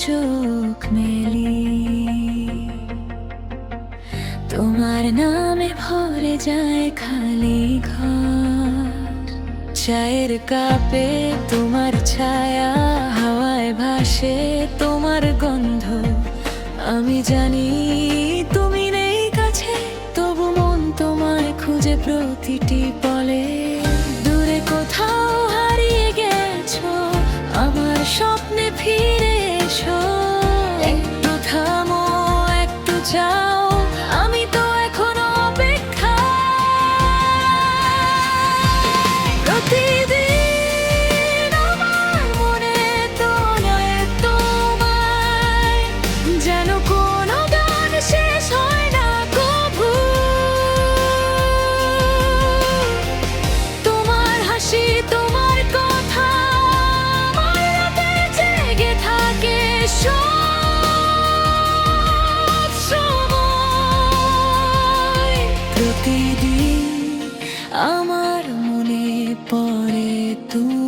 চোখ মেলি, তোমার নামে ভরে যায় খালি ঘর। চায়ের কাপে তোমার ছায়া, হাওয়ায় ভাসে তোমার গন্ধ। আমি জানি তুমি নেই কাছে, তবু মন তোমায় খুঁজে প্রতিটি পলে। দূরে কোথাও হারিয়ে গেছো, আমার স্বপ্নে ফিরে এসো। একটু থামো, একটু যাও, আমি তো এখনো অপেক্ষা। প্রতিদিন আমার মনে তোলে তোমায়, যেন কোনো গান শেষ হয় না কভু। তোমার হাসি, তোমার কথা আমার রাতে জেগে থাকে সব সময়। প্রতিদিন আমার মনে পড়ে তোমায়।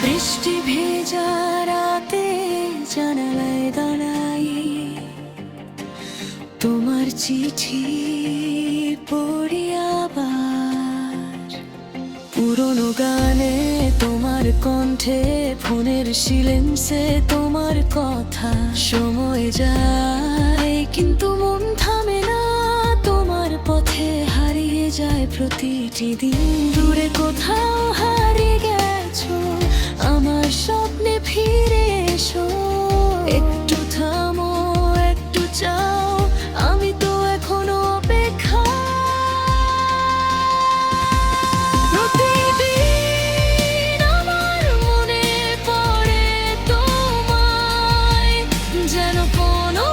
বৃষ্টি ভেজা রাতে জানালায় দাঁড়াই, তোমার চিঠি পড়ি আবার। পুরনো গানে তোমার কণ্ঠে, ফোনের সিলেন্সে তোমার কথা। সময় যায় কিন্তু মন থামে না, তোমার পথে হারিয়ে যায় প্রতিটি দিন। দূরে কোথাও হারিয়ে গেছো, আমার স্বপ্নে ফিরে এসো। একটু থামো, একটু চাও, আমি তো এখনো অপেক্ষা। প্রতিদিন আমার মনে পড়ে তোমায়, যেন কোনো